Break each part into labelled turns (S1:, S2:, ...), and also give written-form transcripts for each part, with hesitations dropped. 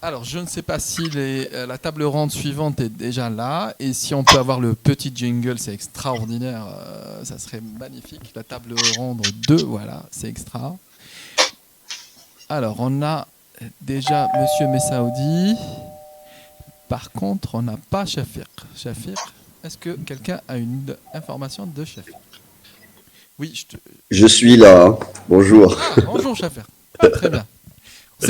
S1: Alors, je ne sais pas si la table ronde suivante est déjà là. Et si on peut avoir le petit jingle, c'est extraordinaire. Ça serait magnifique. La table ronde 2, voilà, c'est extra. Alors, on a déjà Monsieur Messaoudi. Par contre, on n'a pas Shafiq. Shafiq, est-ce que quelqu'un a une information de Shafiq? Oui,
S2: Je suis là, hein. Bonjour.
S1: Ah, bonjour Shafiq. Ah, très bien. On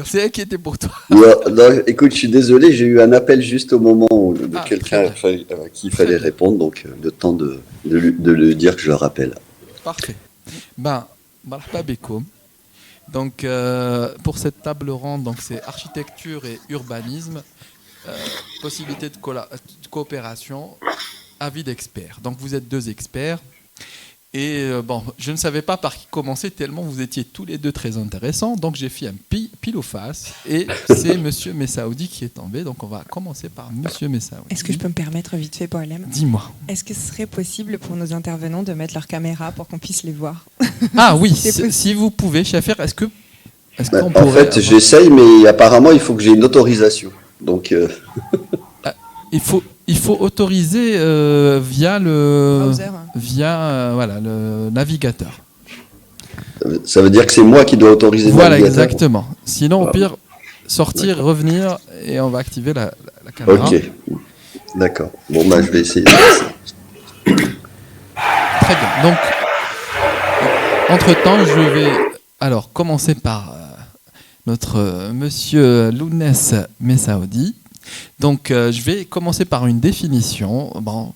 S1: s'est inquiété pour toi.
S2: Non, non, écoute, je suis désolé, j'ai eu un appel juste au moment de
S1: Ah, très
S2: quelqu'un
S1: bien,
S2: à qui il
S1: très
S2: fallait
S1: bien.
S2: répondre, donc le temps de lui dire que je le rappelle.
S1: Parfait. Ben, marhaba bikoum. Donc, pour cette table ronde, donc c'est architecture et urbanisme, possibilité de coopération, avis d'experts. Donc, vous êtes deux experts. Et bon, je ne savais pas par qui commencer tellement vous étiez tous les deux très intéressants. Donc, j'ai fait un pile ou face. Et c'est Monsieur Messaoudi qui est tombé. Donc, on va commencer par Monsieur Messaoudi.
S3: Est-ce que je peux me permettre vite fait, Boalem?
S1: Dis-moi.
S3: Est-ce que ce serait possible pour nos intervenants de mettre leur caméra pour qu'on puisse les voir?
S1: Ah oui,
S3: C'est
S1: si vous pouvez, Chafir, est-ce
S2: Ben,
S1: qu'on
S2: en
S1: pourrait
S2: fait,
S1: avoir...
S2: j'essaye, mais apparemment, il faut que j'ai une autorisation. Donc,
S1: Ah, il faut autoriser
S3: Browser.
S1: via voilà, le navigateur.
S2: ça veut dire que c'est moi qui dois autoriser le
S1: Voilà,
S2: navigateur.
S1: exactement. Sinon, au
S2: Ah,
S1: pire, sortir,
S2: d'accord.
S1: revenir et on va activer la caméra.
S2: Ok, d'accord. Bon, bah, je vais essayer.
S1: Très bien. Donc, entre-temps, je vais alors commencer par notre monsieur Lounès Messaoudi. Donc, je vais commencer par une définition. Bon,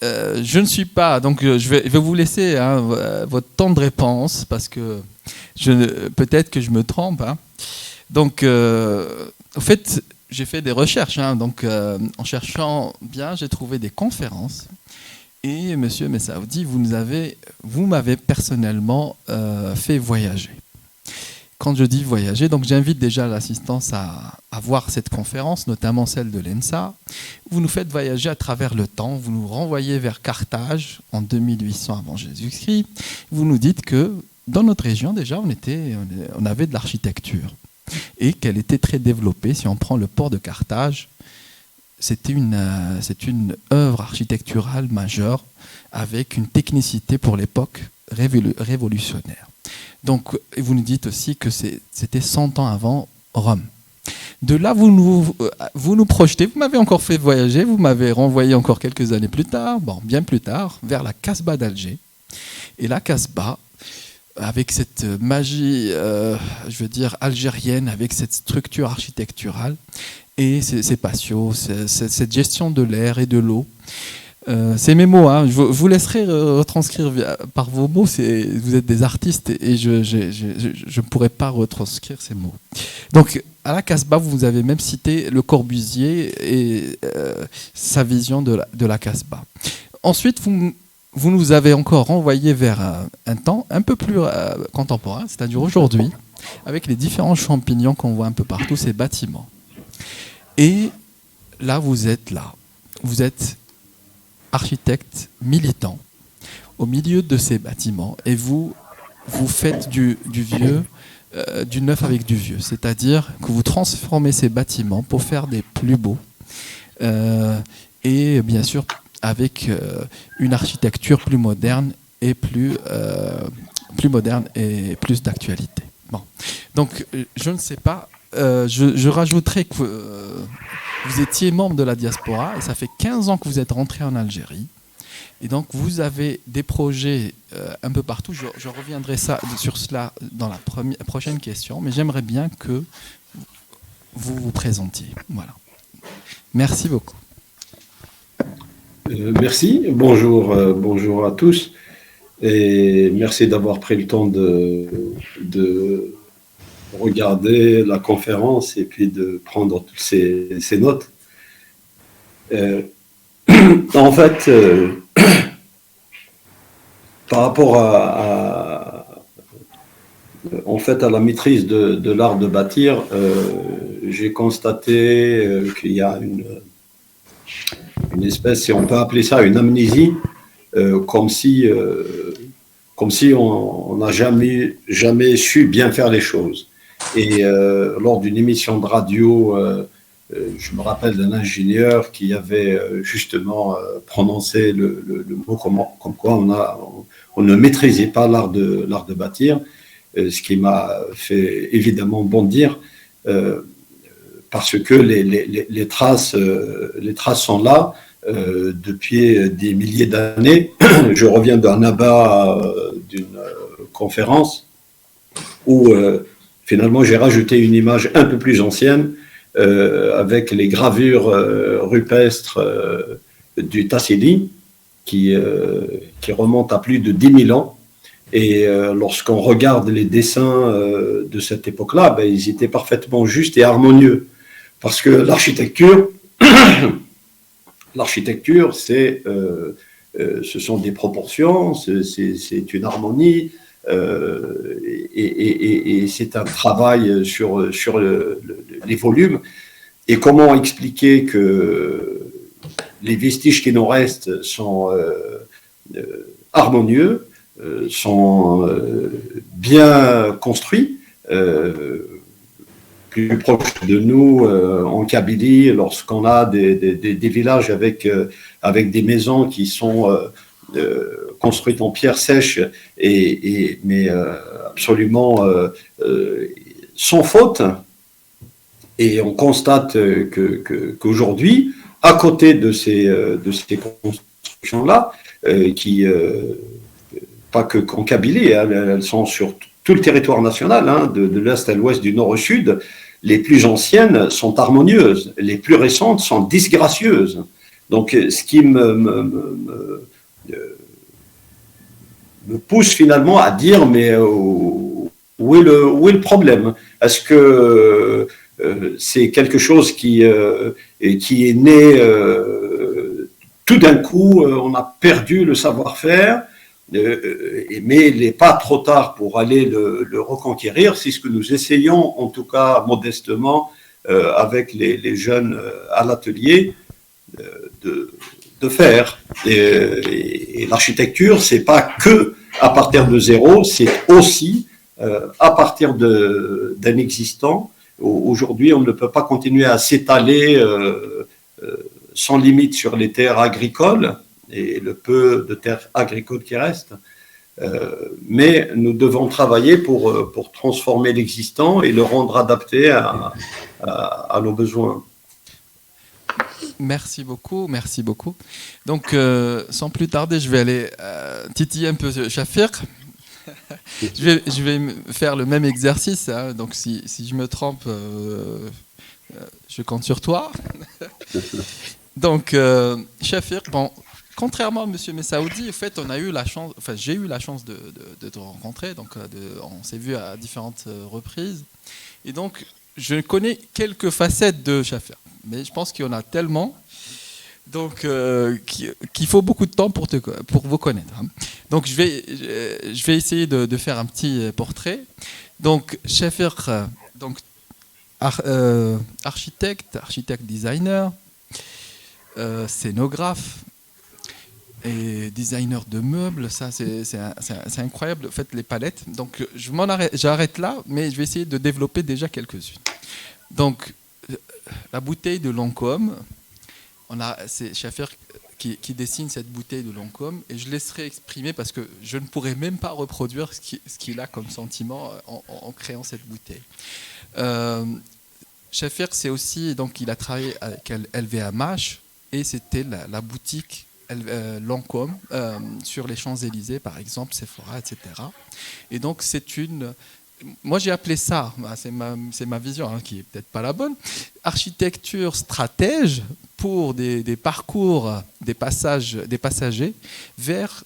S1: je ne suis pas, donc je vais vous laisser votre temps de réponse parce que peut-être que je me trompe. Hein. Donc, en fait, j'ai fait des recherches. Hein. Donc, en cherchant bien, j'ai trouvé des conférences. Et Monsieur Messaoudi, vous m'avez personnellement fait voyager. Quand je dis voyager, donc j'invite déjà l'assistance à voir cette conférence, notamment celle de l'ENSA. Vous nous faites voyager à travers le temps, vous nous renvoyez vers Carthage en 2800 avant Jésus-Christ. Vous nous dites que dans notre région déjà, on avait de l'architecture et qu'elle était très développée. Si on prend le port de Carthage, c'est une œuvre architecturale majeure avec une technicité pour l'époque révolutionnaire. Donc, vous nous dites aussi que c'était 100 ans avant Rome. De là, vous nous projetez, vous m'avez encore fait voyager, vous m'avez renvoyé encore quelques années plus tard, bon, bien plus tard, vers la Casbah d'Alger. Et la Casbah, avec cette magie, je veux dire, algérienne, avec cette structure architecturale, et ces patios, cette gestion de l'air et de l'eau. C'est mes mots, hein. Je vous laisserai retranscrire par vos mots. Vous êtes des artistes et je ne pourrais pas retranscrire ces mots. Donc, à la Casbah, vous avez même cité Le Corbusier et sa vision de la Casbah. Ensuite, vous nous avez encore renvoyé vers un temps un peu plus contemporain, c'est-à-dire aujourd'hui, avec les différents champignons qu'on voit un peu partout, ces bâtiments. Et là, vous êtes architecte militant au milieu de ces bâtiments et vous faites du vieux, du neuf avec du vieux. C'est-à-dire que vous transformez ces bâtiments pour faire des plus beaux et bien sûr avec une architecture plus moderne et plus moderne et plus d'actualité. Bon. Donc, je ne sais pas, je rajouterai que vous étiez membre de la diaspora et ça fait 15 ans que vous êtes rentré en Algérie. Et donc, vous avez des projets un peu partout. Je reviendrai sur cela dans la prochaine question, mais j'aimerais bien que vous vous présentiez. Voilà. Merci beaucoup.
S4: Merci. Bonjour à tous. Et merci d'avoir pris le temps de regarder la conférence et puis de prendre toutes ces notes. En fait, par rapport à la maîtrise de l'art de bâtir, j'ai constaté qu'il y a une espèce, si on peut appeler ça une amnésie, comme si on n'a jamais su bien faire les choses. Et lors d'une émission de radio, je me rappelle d'un ingénieur qui avait justement prononcé le mot comme quoi on ne maîtrisait pas l'art de bâtir, ce qui m'a fait évidemment bondir, parce que les traces sont là depuis des milliers d'années. Je reviens d'un abat d'une conférence où finalement j'ai rajouté une image un peu plus ancienne avec les gravures rupestres du Tassili qui remontent à plus de 10 000 ans. Et lorsqu'on regarde les dessins de cette époque-là, ils étaient parfaitement justes et harmonieux. Parce que l'architecture, ce sont des proportions, c'est une harmonie, et c'est un travail sur les volumes. Et comment expliquer que les vestiges qui nous restent sont harmonieux, sont bien construits, plus proche de nous, en Kabylie, lorsqu'on a des villages avec des maisons qui sont construites en pierre sèche, mais absolument sans faute. Et on constate qu'aujourd'hui, à côté de ces constructions-là, qui, pas qu'en Kabylie, elles sont sur tout le territoire national, de l'est à l'ouest, du nord au sud, les plus anciennes sont harmonieuses, les plus récentes sont disgracieuses. Donc, ce qui me pousse finalement à dire, mais où est le problème? Est-ce que c'est quelque chose qui est né tout d'un coup, on a perdu le savoir-faire, mais il n'est pas trop tard pour aller le reconquérir. C'est ce que nous essayons, en tout cas modestement, avec les jeunes à l'atelier, de faire. Et l'architecture, c'est pas que à partir de zéro, c'est aussi à partir d'un existant. Aujourd'hui, on ne peut pas continuer à s'étaler sans limite sur les terres agricoles et le peu de terres agricoles qui restent. Mais nous devons travailler pour transformer l'existant et le rendre adapté à nos besoins.
S1: Merci beaucoup, merci beaucoup. Donc, sans plus tarder, je vais aller titiller un peu Chafir. Je vais faire le même exercice. Donc, si je me trompe, je compte sur toi. Donc, Chafir, bon, contrairement à M. Messaoudi, en fait, j'ai eu la chance de te rencontrer. Donc, on s'est vu à différentes reprises. Et donc, je connais quelques facettes de Chafir. Mais je pense qu'il y en a tellement, donc qu'il faut beaucoup de temps pour vous connaître. Donc je vais essayer de faire un petit portrait. Donc Chafir, donc architecte designer, scénographe et designer de meubles. Ça c'est incroyable. En fait, les palettes. Donc j'arrête là, mais je vais essayer de développer déjà quelques-unes. Donc la bouteille de Lancôme, c'est Chafir qui dessine cette bouteille de Lancôme, et je laisserai exprimer parce que je ne pourrais même pas reproduire ce qu'il a comme sentiment en créant cette bouteille. Chafir, c'est aussi, donc il a travaillé avec LVMH, et c'était la boutique Lancôme sur les Champs-Élysées, par exemple, Sephora, etc. Et donc moi j'ai appelé ça, c'est ma vision qui est peut-être pas la bonne, architecture stratège pour des parcours, des passagers vers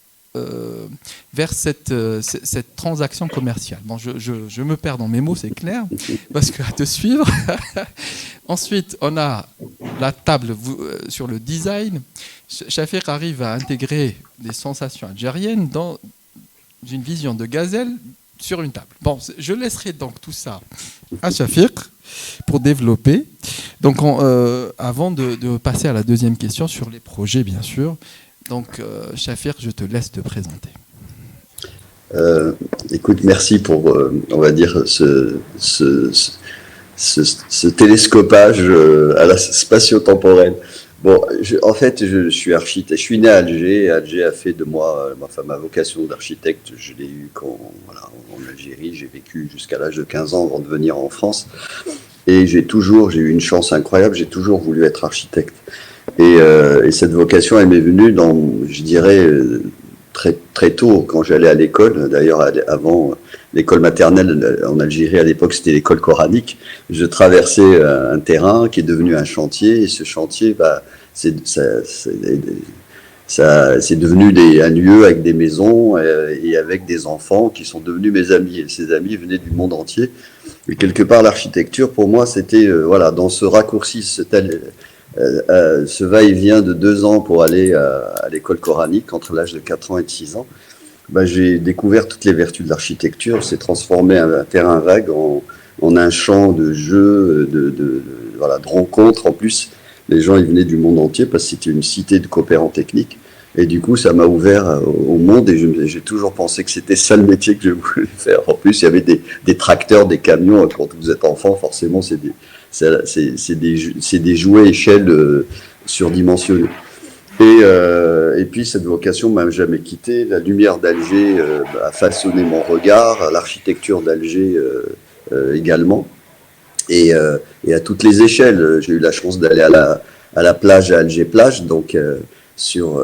S1: cette transaction commerciale. Bon, je me perds dans mes mots, c'est clair, parce qu'à te suivre. Ensuite, on a la table sur le design. Chafir arrive à intégrer des sensations algériennes dans une vision de gazelle sur une table. Bon, je laisserai donc tout ça à Chafir pour développer. Donc, avant de passer à la deuxième question sur les projets, bien sûr. Donc, Chafir, je te laisse te présenter.
S2: Écoute, merci pour, on va dire, ce télescopage à la spatio-temporelle. Bon, en fait, je suis architecte. Je suis né à Alger. Alger a fait de moi, enfin, ma vocation d'architecte, je l'ai eue voilà, en Algérie. J'ai vécu jusqu'à l'âge de 15 ans avant de venir en France. Et j'ai eu une chance incroyable. J'ai toujours voulu être architecte. Et cette vocation, elle m'est venue je dirais, très, très tôt, quand j'allais à l'école. D'ailleurs, avant l'école maternelle en Algérie, à l'époque, c'était l'école coranique. Je traversais un terrain qui est devenu un chantier. Et ce chantier, c'est devenu un lieu avec des maisons et avec des enfants qui sont devenus mes amis. Et ces amis venaient du monde entier. Et quelque part, l'architecture, pour moi, c'était, voilà, dans ce raccourci, ce va-et-vient de 2 ans pour aller à l'école coranique, entre l'âge de 4 ans et de 6 ans, j'ai découvert toutes les vertus de l'architecture. C'est transformé un terrain vague en un champ de jeu, voilà, de rencontres. En plus, les gens ils venaient du monde entier parce que c'était une cité de coopérants techniques. Et du coup, ça m'a ouvert au monde et j'ai toujours pensé que c'était ça le métier que je voulais faire. En plus, il y avait des tracteurs, des camions. Quand vous êtes enfant, forcément, c'est des jouets échelle surdimensionnés. Et puis, cette vocation m'a jamais quitté. La lumière d'Alger a façonné mon regard, l'architecture d'Alger également. Et à toutes les échelles. J'ai eu la chance d'aller à la plage à Alger-Plage, donc sur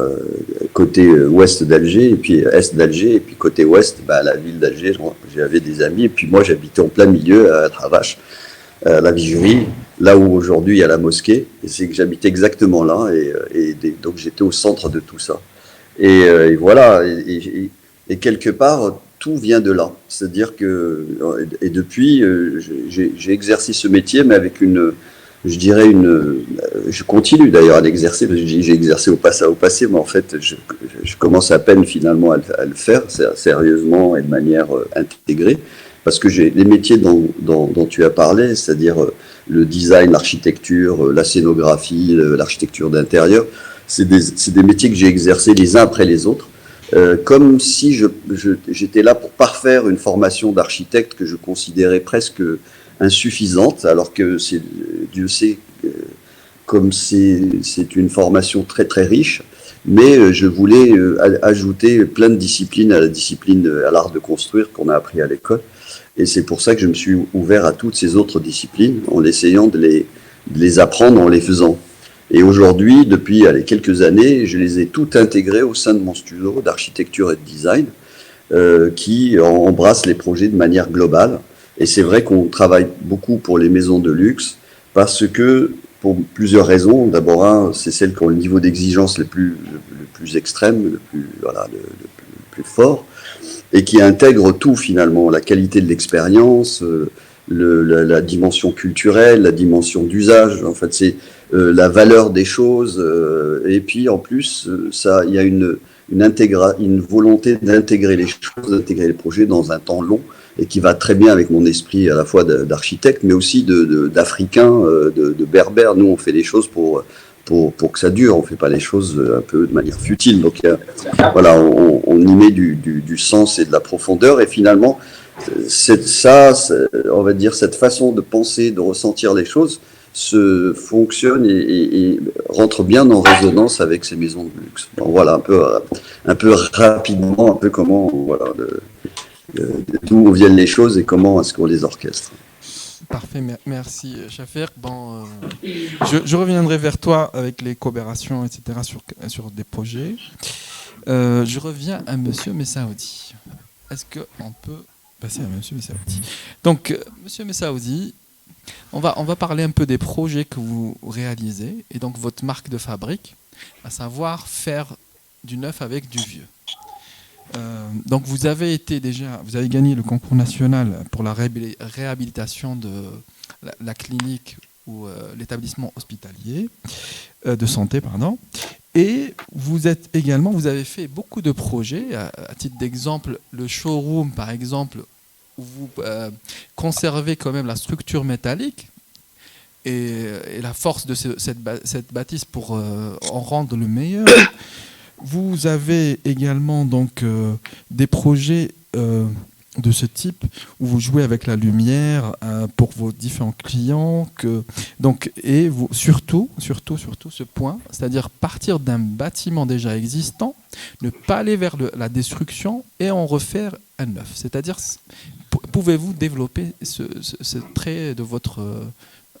S2: côté ouest d'Alger, et puis est d'Alger, et puis côté ouest, à la ville d'Alger, j'avais des amis. Et puis moi, j'habitais en plein milieu, à Travache, la Vigerie, là où aujourd'hui il y a la mosquée. Et c'est que j'habitais exactement là, donc j'étais au centre de tout ça. Et voilà, et quelque part, tout vient de là. C'est-à-dire que, et depuis, j'ai exercé ce métier, mais avec je dirais je continue d'ailleurs à l'exercer, parce que j'ai exercé au passé, mais en fait, je commence à peine finalement à le faire sérieusement et de manière intégrée, parce que j'ai les métiers dont tu as parlé, c'est-à-dire le design, l'architecture, la scénographie, l'architecture d'intérieur, c'est des métiers que j'ai exercés les uns après les autres, comme si j'étais là pour parfaire une formation d'architecte que je considérais presque insuffisante, alors que Dieu sait comme c'est une formation très très riche, mais je voulais ajouter plein de disciplines à à l'art de construire qu'on a appris à l'école, et c'est pour ça que je me suis ouvert à toutes ces autres disciplines en essayant de les apprendre en les faisant. Et aujourd'hui, depuis quelques années, je les ai toutes intégrées au sein de mon studio d'architecture et de design, qui embrasse les projets de manière globale. Et c'est vrai qu'on travaille beaucoup pour les maisons de luxe parce que, pour plusieurs raisons. D'abord, c'est celles qui ont le niveau d'exigence le plus extrême, le plus fort, et qui intègrent tout finalement, la qualité de l'expérience, la dimension culturelle, la dimension d'usage. En fait, c'est la valeur des choses. Et puis, en plus, il y a une volonté d'intégrer les choses, d'intégrer les projets dans un temps long, et qui va très bien avec mon esprit à la fois d'architecte, mais aussi d'Africain, de Berbère. Nous, on fait les choses pour que ça dure, on ne fait pas les choses un peu de manière futile. Donc voilà, on y met du sens et de la profondeur, et finalement, on va dire, cette façon de penser, de ressentir les choses, fonctionne et rentre bien en résonance avec ces maisons de luxe. Donc voilà, un peu rapidement, un peu comment, voilà, d'où viennent les choses et comment est-ce qu'on les orchestre.
S1: Parfait, merci Chafer. Bon, je reviendrai vers toi avec les coopérations, etc. sur des projets. Je reviens à Monsieur Messaoudi. Est-ce qu'on peut passer à Monsieur Messaoudi? Donc, Monsieur Messaoudi, on va parler un peu des projets que vous réalisez et donc votre marque de fabrique, à savoir faire du neuf avec du vieux. Donc vous avez gagné le concours national pour la réhabilitation de la clinique ou l'établissement hospitalier de santé, pardon. Et vous avez fait beaucoup de projets. À titre d'exemple, le showroom, par exemple, où vous conservez quand même la structure métallique et la force de cette bâtisse pour en rendre le meilleur. Vous avez également donc des projets de ce type où vous jouez avec la lumière pour vos différents clients et vous, surtout ce point, c'est-à-dire partir d'un bâtiment déjà existant, ne pas aller vers la destruction et en refaire un neuf. C'est-à-dire, pouvez-vous développer ce trait de votre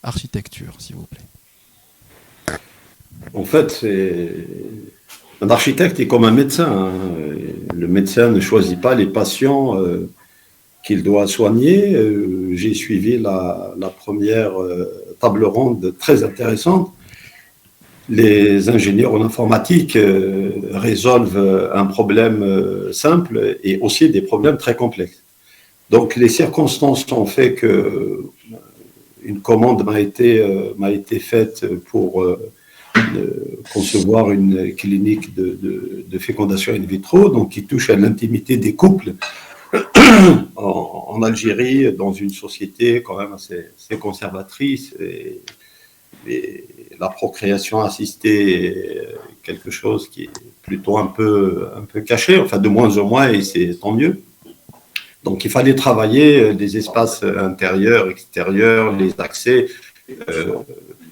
S1: architecture, s'il vous plaît?
S4: En fait, un architecte est comme un médecin, hein. Le médecin ne choisit pas les patients qu'il doit soigner. J'ai suivi la première table ronde très intéressante. Les ingénieurs en informatique résolvent un problème simple et aussi des problèmes très complexes. Donc les circonstances ont fait que une commande m'a été faite pour concevoir une clinique de fécondation in vitro, donc qui touche à l'intimité des couples en Algérie, dans une société quand même assez conservatrice, et la procréation assistée est quelque chose qui est plutôt un peu caché, enfin de moins en moins, et c'est tant mieux. Donc il fallait travailler des espaces intérieurs, extérieurs, les accès,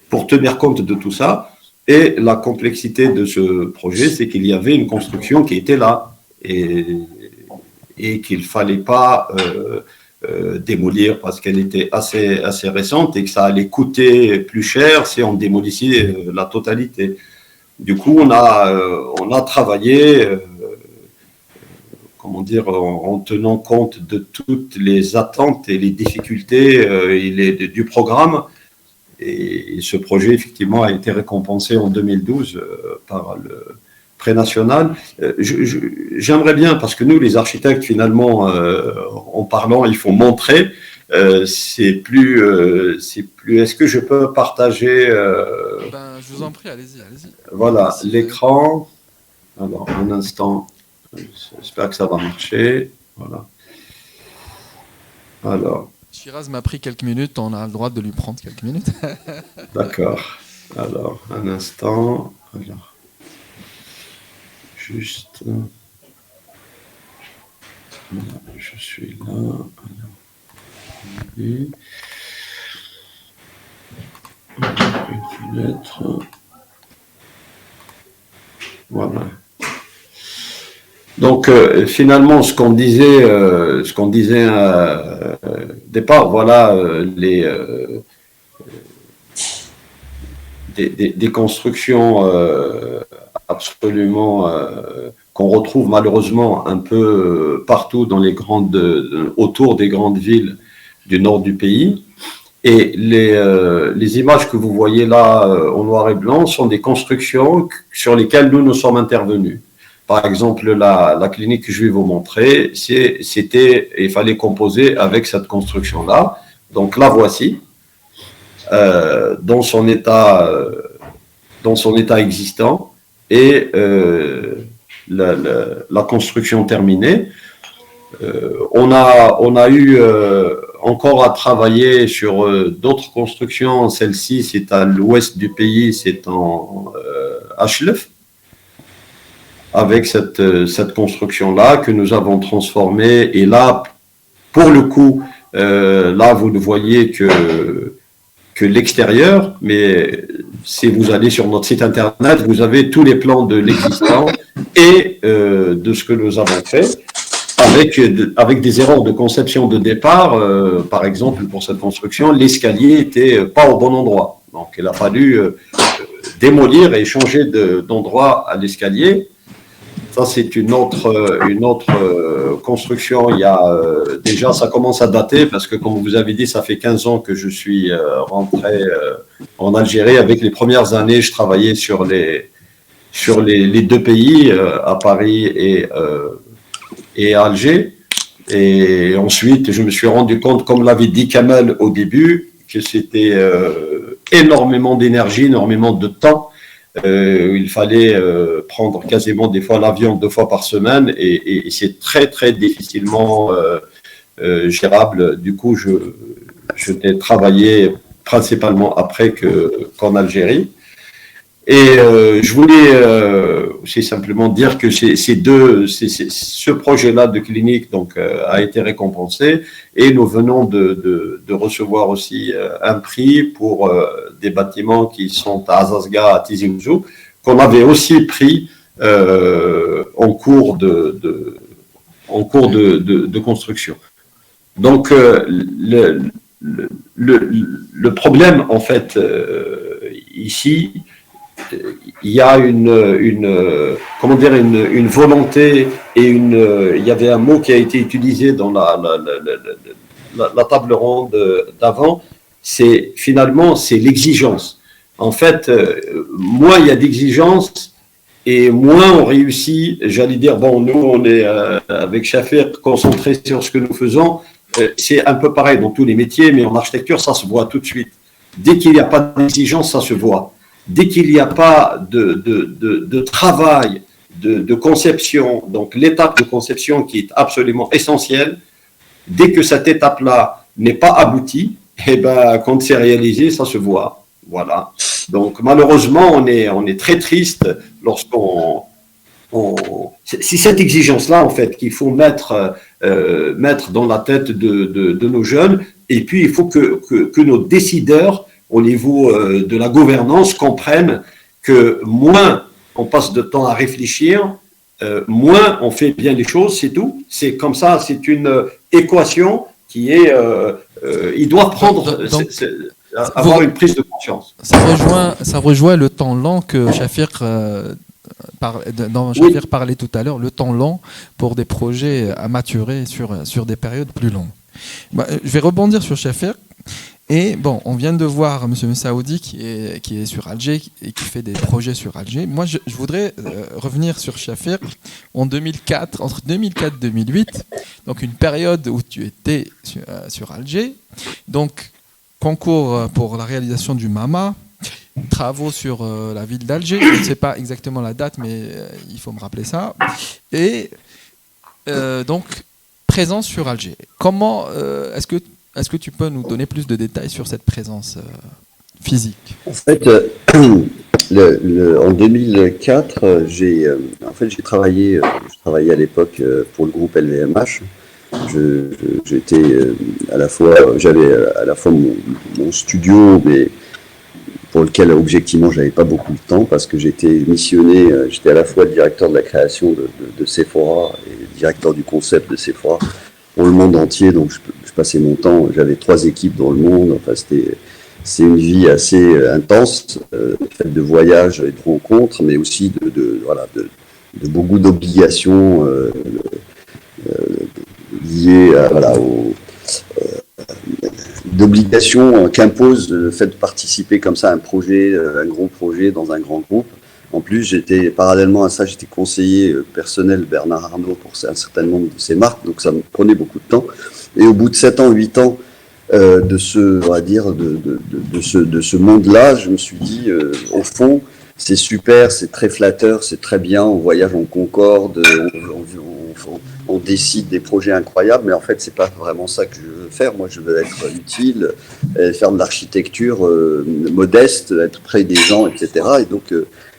S4: pour tenir compte de tout ça. Et la complexité de ce projet, c'est qu'il y avait une construction qui était là et qu'il ne fallait pas démolir parce qu'elle était assez récente et que ça allait coûter plus cher si on démolissait la totalité. Du coup, on a travaillé, en tenant compte de toutes les attentes et les difficultés du programme. Et ce projet, effectivement, a été récompensé en 2012 par le prix national. J'aimerais bien, parce que nous, les architectes, finalement, en parlant, il faut montrer. C'est plus. Est-ce que je peux partager
S1: Je vous en prie, allez-y.
S4: Voilà, l'écran. Alors, un instant. J'espère que ça va marcher. Voilà. Alors.
S1: Shiraz m'a pris quelques minutes, on a le droit de lui prendre quelques minutes.
S4: D'accord. Alors, un instant. Alors, juste. Je suis là. Alors, une fenêtre. Voilà. Donc finalement, ce qu'on disait départ, voilà des constructions absolument qu'on retrouve malheureusement un peu partout dans autour des grandes villes du nord du pays. Et les images que vous voyez là en noir et blanc sont des constructions sur lesquelles nous sommes intervenus. Par exemple, la clinique que je vais vous montrer, il fallait composer avec cette construction-là. Donc la voici, dans son état existant, et la construction terminée. On a eu encore à travailler sur d'autres constructions. Celle-ci, c'est à l'ouest du pays, c'est en Achlef, avec cette construction-là que nous avons transformée. Et là, pour le coup, là, vous ne voyez que l'extérieur, mais si vous allez sur notre site internet, vous avez tous les plans de l'existant et de ce que nous avons fait, avec des erreurs de conception de départ. Par exemple, pour cette construction, l'escalier n'était pas au bon endroit. Donc, il a fallu démolir et changer d'endroit à l'escalier. Ça, c'est une autre construction. Il y a déjà, ça commence à dater parce que, comme vous avez dit, ça fait 15 ans que je suis rentré en Algérie. Avec les premières années, je travaillais sur les deux pays, à Paris et à Alger. Et ensuite, je me suis rendu compte, comme l'avait dit Kamel au début, que c'était énormément d'énergie, énormément de temps. Il fallait prendre quasiment des fois l'avion 2 fois par semaine et c'est très très difficilement gérable. Du coup, je n'ai travaillé principalement après qu'en Algérie. Et je voulais aussi simplement dire que ce projet-là de clinique donc a été récompensé et nous venons de recevoir aussi un prix pour des bâtiments qui sont à Azazga, à Tizi Ouzou, qu'on avait aussi pris en cours de construction. Donc le problème en fait ici, il y a comment dire, une volonté et il y avait un mot qui a été utilisé dans la table ronde d'avant, c'est l'exigence. En fait, moins il y a d'exigence et moins on réussit, j'allais dire, bon, nous on est avec Chafir concentrés sur ce que nous faisons, c'est un peu pareil dans tous les métiers, mais en architecture ça se voit tout de suite. Dès qu'il n'y a pas d'exigence, ça se voit. Dès qu'il n'y a pas de travail, de conception, donc l'étape de conception qui est absolument essentielle, dès que cette étape-là n'est pas aboutie, eh ben, quand c'est réalisé, ça se voit. Voilà. Donc malheureusement, on est très triste lorsqu'on c'est cette exigence-là en fait qu'il faut mettre dans la tête de nos jeunes. Et puis il faut que nos décideurs au niveau de la gouvernance comprennent que moins on passe de temps à réfléchir, moins on fait bien les choses, c'est tout. C'est comme ça, c'est une équation qui est... ils doivent prendre... avoir une prise de conscience.
S1: Ça rejoint le temps lent que Chafir parlait tout à l'heure, le temps lent pour des projets à maturer sur des périodes plus longues. Je vais rebondir sur Chafir. Et bon, on vient de voir M. Messaoudi qui est sur Alger et qui fait des projets sur Alger. Moi, je voudrais revenir sur Chafir en 2004, entre 2004 et 2008, donc une période où tu étais sur Alger. Donc, concours pour la réalisation du MAMA, travaux sur la ville d'Alger. Je ne sais pas exactement la date, mais il faut me rappeler ça. Et donc, présence sur Alger. Comment est-ce que tu peux nous donner plus de détails sur cette présence physique?
S2: En fait, en 2004, j'ai travaillé à l'époque pour le groupe LVMH. J'avais à la fois mon studio, mais pour lequel objectivement j'avais pas beaucoup de temps parce que j'étais missionné, j'étais à la fois le directeur de la création de Sephora et le directeur du concept de Sephora pour le monde entier, donc je passais mon temps, j'avais 3 équipes dans le monde, enfin c'est une vie assez intense, faite de voyages et de rencontres, mais aussi de beaucoup d'obligations liées à, d'obligations qu'impose le fait de participer comme ça à un projet, un gros projet dans un grand groupe. En plus, parallèlement à ça, j'étais conseiller personnel Bernard Arnault pour un certain nombre de ses marques, donc ça me prenait beaucoup de temps. Et au bout de 7 ans, 8 ans de ce monde-là, je me suis dit, au fond, c'est super, c'est très flatteur, c'est très bien, on voyage en Concorde, on décide des projets incroyables, mais en fait, c'est pas vraiment ça que je veux faire. Moi, je veux être utile, faire de l'architecture modeste, être près des gens, etc. Et donc,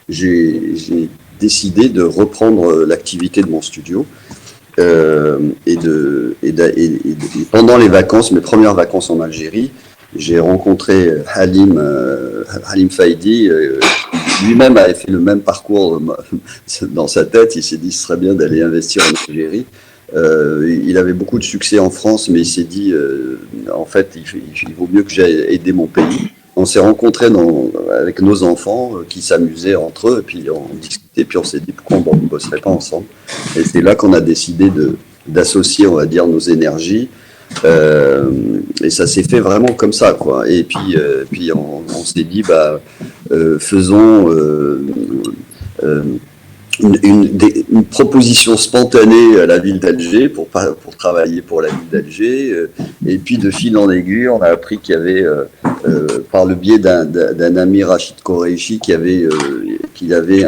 S2: j'ai décidé de reprendre l'activité de mon studio et pendant les vacances, mes premières vacances en Algérie, j'ai rencontré Halim Faidi. Lui-même avait fait le même parcours dans sa tête. Il s'est dit ce serait bien d'aller investir en Algérie. Il avait beaucoup de succès en France, mais il s'est dit en fait il vaut mieux que j'aille aider mon pays. On s'est rencontrés avec nos enfants qui s'amusaient entre eux, et puis on discutait, puis on s'est dit pourquoi on ne bosserait pas ensemble. Et c'est là qu'on a décidé d'associer, on va dire, nos énergies. Et ça s'est fait vraiment comme ça, quoi. Et puis on s'est dit, faisons une proposition spontanée à la ville d'Alger pour travailler pour la ville d'Alger. Et puis de fil en aiguille, on a appris qu'il y avait, par le biais d'un ami, Rachid Koreichi, qu'il avait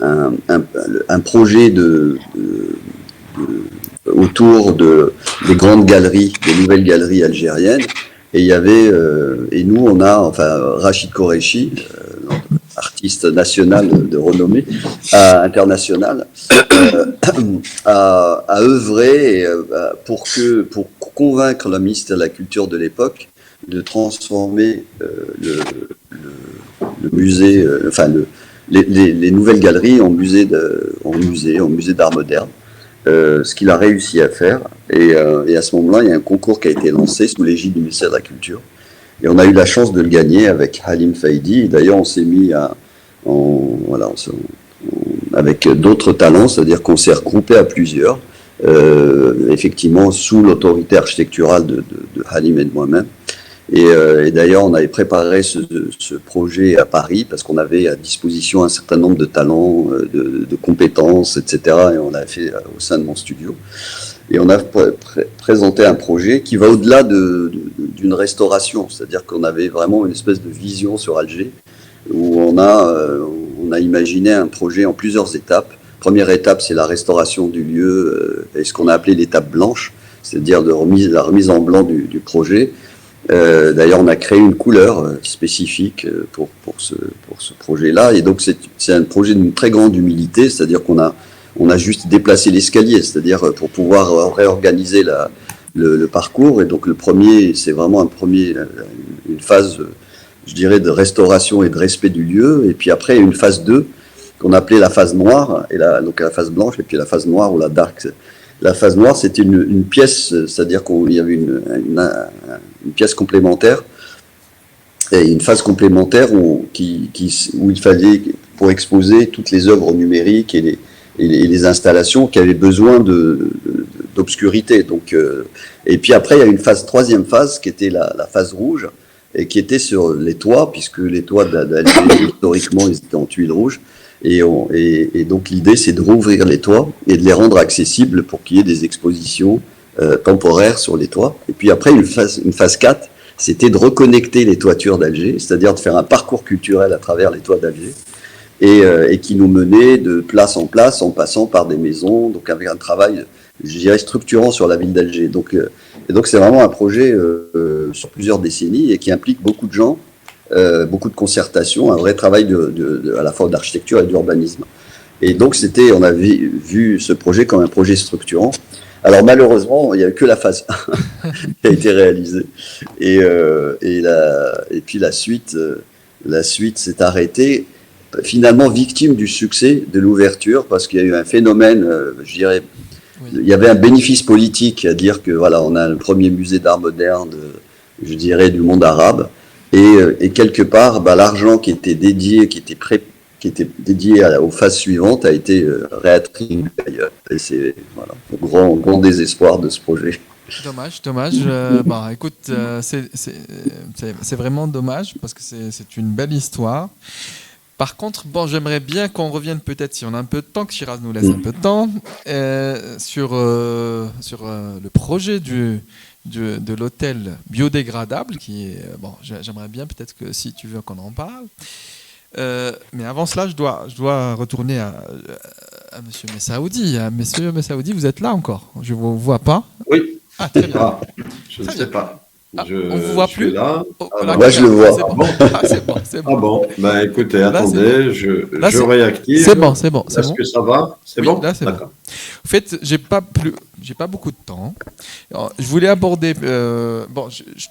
S2: un projet autour des grandes galeries, des nouvelles galeries algériennes. Et il y avait, et nous, Rachid Koreichi, artiste artiste national de renommée internationale, a œuvré pour convaincre le ministère de la Culture de l'époque de transformer le musée, les nouvelles galeries en musée d'art moderne. Ce qu'il a réussi à faire. Et à ce moment-là, il y a un concours qui a été lancé sous l'égide du ministère de la Culture. Et on a eu la chance de le gagner avec Halim Faïdi. Et d'ailleurs, on s'est mis avec d'autres talents, c'est-à-dire qu'on s'est regroupé à plusieurs, effectivement sous l'autorité architecturale de Halim et de moi-même. Et d'ailleurs, on avait préparé ce projet à Paris parce qu'on avait à disposition un certain nombre de talents, de compétences, etc. Et on l'a fait au sein de mon studio. Et on a présenté un projet qui va au-delà d'une restauration, c'est-à-dire qu'on avait vraiment une espèce de vision sur Alger où on a imaginé un projet en plusieurs étapes. Première étape, c'est la restauration du lieu et ce qu'on a appelé l'étape blanche, c'est-à-dire la remise en blanc du projet. D'ailleurs, on a créé une couleur spécifique pour ce projet-là. Et donc, c'est un projet d'une très grande humilité, c'est-à-dire qu'on a juste déplacé l'escalier, c'est-à-dire pour pouvoir réorganiser le parcours. Et donc, le premier, c'est vraiment une phase, je dirais, de restauration et de respect du lieu. Et puis après, une phase 2, qu'on appelait la phase noire, donc la phase blanche, et puis la phase noire ou la dark. La phase noire, c'était une pièce, c'est-à-dire qu'il y avait une pièce complémentaire et une phase complémentaire où il fallait, pour exposer toutes les œuvres numériques et les installations qui avaient besoin d'obscurité. Donc, et puis après, il y a une troisième phase qui était la phase rouge et qui était sur les toits, puisque les toits d'Alger, historiquement, ils étaient en tuiles rouges. Et donc l'idée, c'est de rouvrir les toits et de les rendre accessibles pour qu'il y ait des expositions temporaires sur les toits. Et puis après, une phase 4, c'était de reconnecter les toitures d'Alger, c'est-à-dire de faire un parcours culturel à travers les toits d'Alger, et qui nous menait de place en place en passant par des maisons, donc avec un travail, je dirais, structurant sur la ville d'Alger. Donc c'est vraiment un projet sur plusieurs décennies et qui implique beaucoup de gens, beaucoup de concertation, un vrai travail à la fois d'architecture et d'urbanisme. Et donc on a vu ce projet comme un projet structurant. Alors malheureusement, il n'y a que la phase 1 qui a été réalisée. Et puis la suite s'est arrêtée, finalement victime du succès de l'ouverture, parce qu'il y a eu un phénomène, je dirais, il y avait un bénéfice politique à dire que voilà, on a le premier musée d'art moderne, je dirais, du monde arabe. Et quelque part, l'argent qui était dédié, aux phases suivantes a été réattribué ailleurs. Et c'est le grand désespoir de ce projet.
S1: Dommage. Écoute, c'est vraiment dommage parce que c'est une belle histoire. Par contre, j'aimerais bien qu'on revienne peut-être, si on a un peu de temps, que Shiraz nous laisse un peu de temps, sur le projet de l'hôtel biodégradable qui est j'aimerais bien peut-être que si tu veux qu'on en parle, mais avant cela je dois retourner à Monsieur Messaoudi. Monsieur Messaoudi, vous êtes là encore? Je vous vois pas.
S4: Oui.
S1: Très bien.
S4: Je ne sais pas.
S1: On vous voit plus
S4: là.
S2: Moi je le vois.
S1: C'est bon.
S4: Ah bon. Écoutez, attendez, je réactive.
S1: C'est bon.
S4: Est-ce que ça va? C'est bon.
S1: Là, c'est
S4: d'accord.
S1: Bon. En fait, j'ai pas beaucoup de temps. Alors, je voulais aborder. Je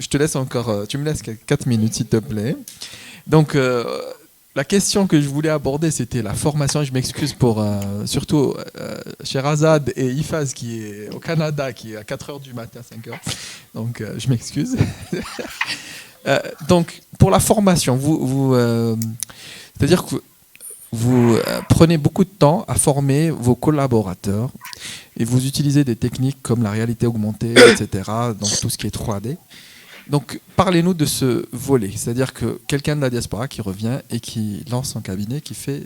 S1: te laisse encore. Tu me laisses 4 minutes, s'il te plaît. Donc, la question que je voulais aborder, c'était la formation. Je m'excuse pour surtout Sherazade et Ifaz qui est au Canada, qui est à 4h du matin, 5h. Donc, je m'excuse. Donc, pour la formation, c'est-à-dire que vous prenez beaucoup de temps à former vos collaborateurs et vous utilisez des techniques comme la réalité augmentée, etc., donc tout ce qui est 3D. Donc, parlez-nous de ce volet, c'est-à-dire que quelqu'un de la diaspora qui revient et qui lance son cabinet, qui fait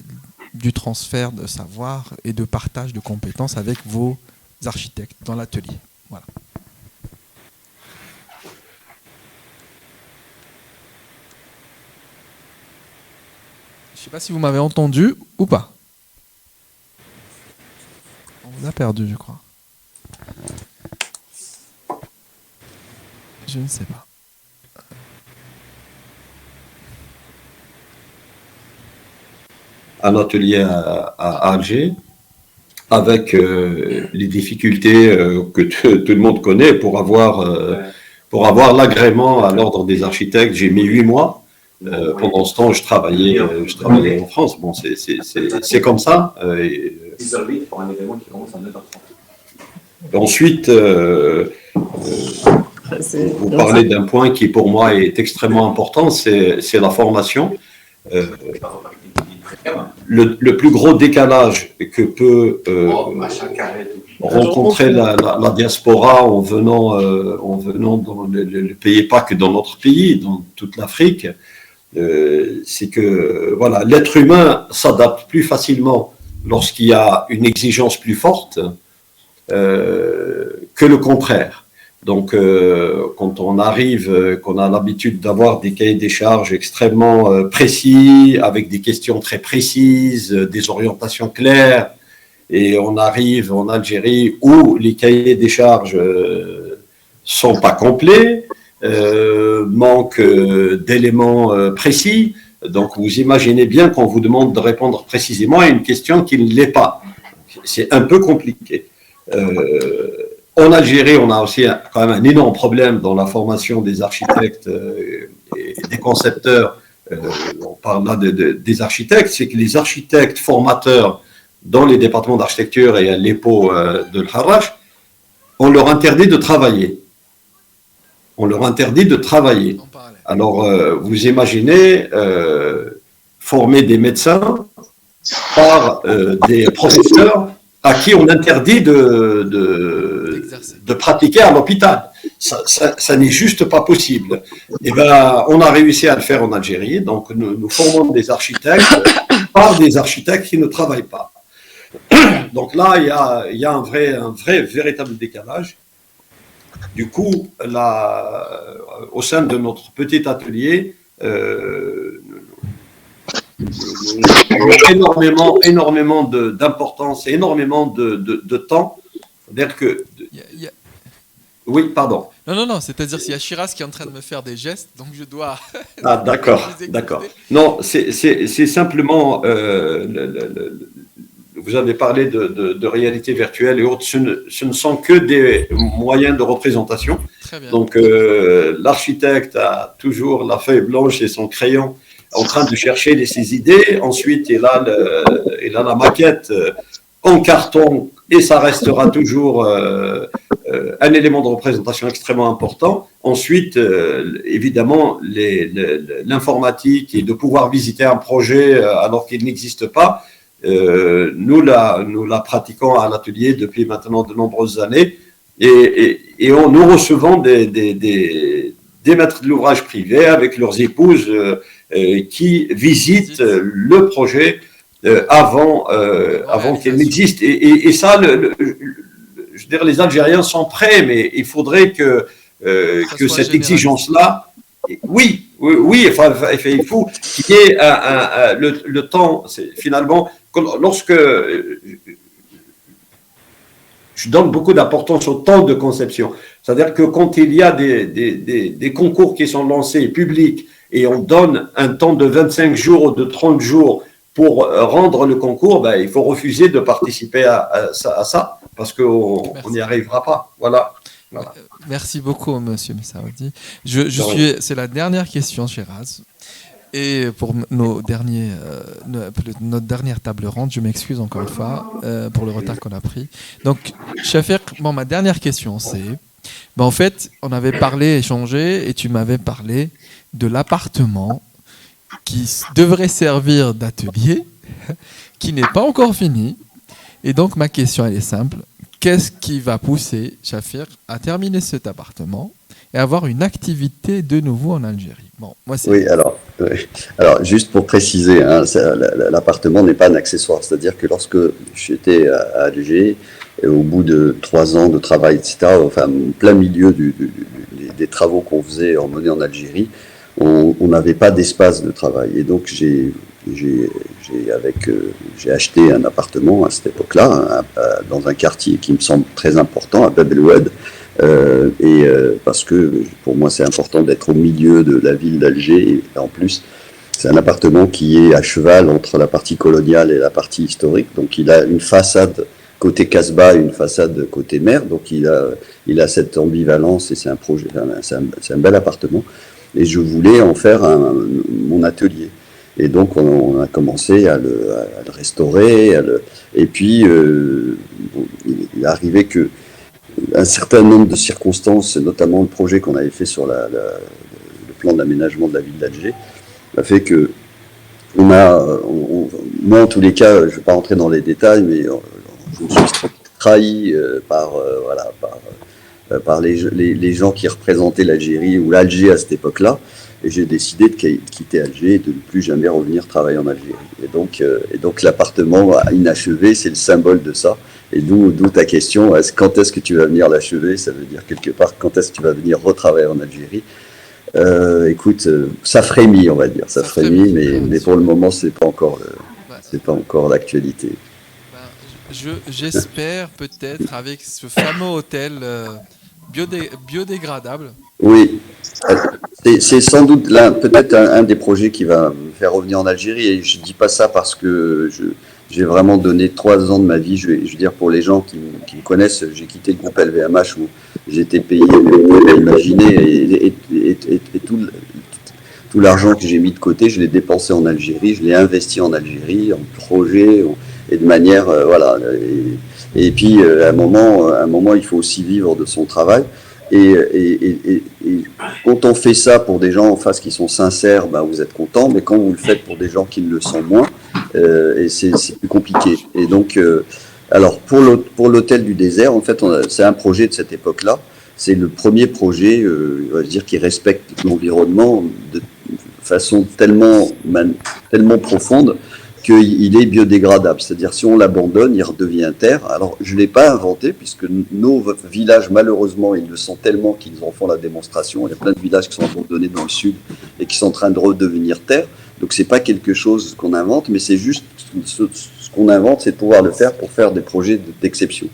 S1: du transfert de savoir et de partage de compétences avec vos architectes dans l'atelier. Voilà. Je ne sais pas si vous m'avez entendu ou pas. On vous a perdu, je crois. Je ne sais pas.
S4: un atelier à Alger, avec les difficultés que tout le monde connaît pour avoir l'agrément à l'ordre des architectes. J'ai mis 8 mois. Pendant ce temps, je travaillais en France. Bon, c'est comme ça.
S5: 6h08 pour un événement qui commence à 9h30.
S4: Ensuite, vous parlez d'un point qui pour moi est extrêmement important, c'est la formation. Le plus gros décalage que peut rencontrer la diaspora en venant dans le pays, pas que dans notre pays, dans toute l'Afrique, c'est que voilà, l'être humain s'adapte plus facilement lorsqu'il y a une exigence plus forte que le contraire. Donc, quand on arrive, qu'on a l'habitude d'avoir des cahiers des charges extrêmement précis, avec des questions très précises, des orientations claires, et on arrive en Algérie où les cahiers des charges sont pas complets, manquent d'éléments précis. Donc, vous imaginez bien qu'on vous demande de répondre précisément à une question qui ne l'est pas. C'est un peu compliqué. En Algérie, on a aussi quand même un énorme problème dans la formation des architectes et des concepteurs. On parle là des architectes, c'est que les architectes formateurs dans les départements d'architecture et à l'EPO de l'Harrach, on leur interdit de travailler. On leur interdit de travailler. Alors, vous imaginez former des médecins par des professeurs à qui on interdit de pratiquer à l'hôpital. Ça n'est juste pas possible. Et ben, on a réussi à le faire en Algérie. Donc, nous formons des architectes par des architectes qui ne travaillent pas. Donc là, il y a un véritable décalage. Du coup, au sein de notre petit atelier, énormément d'importance et énormément de temps. C'est-à-dire que... Oui, pardon.
S1: Non, c'est-à-dire s'il y a Shiraz qui est en train de me faire des gestes, donc je dois...
S4: Ah, d'accord. Non, c'est simplement... vous avez parlé de réalité virtuelle et autres, ce ne sont que des moyens de représentation.
S1: Très bien.
S4: Donc, l'architecte a toujours la feuille blanche et son crayon en train de chercher ses idées. Ensuite, il a la maquette en carton et ça restera toujours un élément de représentation extrêmement important. Ensuite, évidemment, l'informatique et de pouvoir visiter un projet alors qu'il n'existe pas, nous la pratiquons à l'atelier depuis maintenant de nombreuses années et nous recevons des maîtres de l'ouvrage privés avec leurs épouses qui visitent le projet avant qu'il n'existe. Et ça, je veux dire, les Algériens sont prêts, mais il faudrait que cette exigence-là, oui, enfin, il faut qu'il y ait le temps, finalement, lorsque je donne beaucoup d'importance au temps de conception, c'est-à-dire que quand il y a des concours qui sont lancés publics et on donne un temps de 25 jours ou de 30 jours pour rendre le concours, ben, il faut refuser de participer à ça parce qu'on n'y arrivera pas. Voilà.
S1: Merci beaucoup, monsieur Messaoudi. C'est la dernière question, Shiraz. Et pour notre dernière table ronde, je m'excuse encore une fois pour le retard qu'on a pris. Donc, Chafir, ma dernière question, c'est... en fait, on avait échangé, et tu m'avais parlé de l'appartement qui devrait servir d'atelier, qui n'est pas encore fini. Et donc, ma question, elle est simple. Qu'est-ce qui va pousser Chafir à terminer cet appartement et avoir une activité de nouveau en Algérie?
S2: Oui, alors, juste pour préciser, hein, l'appartement n'est pas un accessoire. C'est-à-dire que lorsque j'étais à Alger, et au bout de 3 ans de travail, etc., enfin, en plein milieu des travaux qu'on menait en Algérie, on n'avait pas d'espace de travail. Et donc, j'ai acheté un appartement à cette époque-là, dans un quartier qui me semble très important, à Bab el Oued, parce que pour moi c'est important d'être au milieu de la ville d'Alger, et en plus C'est un appartement qui est à cheval entre la partie coloniale et la partie historique. Donc il a une façade côté Casbah et une façade côté mer. Donc il a cette ambivalence et c'est un projet, c'est un bel appartement. Et je voulais en faire mon atelier. Et donc on a commencé à le restaurer. Et puis il est arrivé que un certain nombre de circonstances, notamment le projet qu'on avait fait sur le plan d'aménagement de la ville d'Alger, a fait que moi en tous les cas, je ne vais pas rentrer dans les détails, mais je me suis trahi par les gens qui représentaient l'Algérie ou l'Alger à cette époque-là, et j'ai décidé de quitter Alger et de ne plus jamais revenir travailler en Algérie. Et donc l'appartement inachevé, c'est le symbole de ça. Et d'où ta question, quand est-ce que tu vas venir l'achever? Ça veut dire quelque part, quand est-ce que tu vas venir retravailler en Algérie? Écoute, ça frémit, on va dire, ça frémit, mais pour le moment, c'est pas encore l'actualité.
S1: J'espère peut-être avec ce fameux hôtel biodégradable.
S2: Oui, c'est sans doute peut-être un des projets qui va me faire revenir en Algérie. Et je dis pas ça parce que j'ai vraiment donné 3 ans de ma vie. Je veux dire, pour les gens qui me connaissent, j'ai quitté le groupe LVMH où j'étais payé, mais vous pouvez l'imaginer, et tout l'argent que j'ai mis de côté, je l'ai dépensé en Algérie, je l'ai investi en Algérie, en projet, et de manière, voilà. Et puis, à un moment, il faut aussi vivre de son travail. Et quand on fait ça pour des gens en face qui sont sincères, ben vous êtes content, mais quand vous le faites pour des gens qui le sont moins, et c'est plus compliqué. Et donc, alors pour l'hôtel du désert, en fait, c'est un projet de cette époque-là. C'est le premier projet, on va dire, qui respecte l'environnement de façon tellement profonde qu'il est biodégradable. C'est-à-dire, si on l'abandonne, il redevient terre. Alors, je ne l'ai pas inventé, puisque nos villages, malheureusement, ils le sont tellement qu'ils en font la démonstration. Il y a plein de villages qui sont abandonnés dans le sud et qui sont en train de redevenir terre. Donc, ce n'est pas quelque chose qu'on invente, mais c'est juste ce qu'on invente, c'est de pouvoir le faire pour faire des projets d'exception.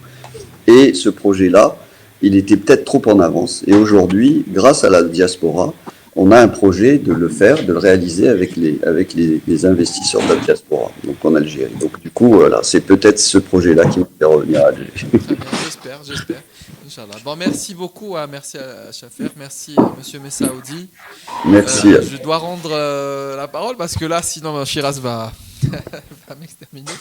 S2: Et ce projet-là, il était peut-être trop en avance. Et aujourd'hui, grâce à la diaspora, on a un projet de le faire, de le réaliser avec les investisseurs de la diaspora, donc en Algérie. Donc du coup, voilà, c'est peut-être ce projet-là qui va faire revenir à Alger.
S1: Très bien, j'espère. Inch'Allah. Bon, merci beaucoup, merci à Chafer, merci à Monsieur Messaoudi.
S2: Merci.
S1: Je dois rendre la parole parce que là, sinon Shiraz va m'exterminer.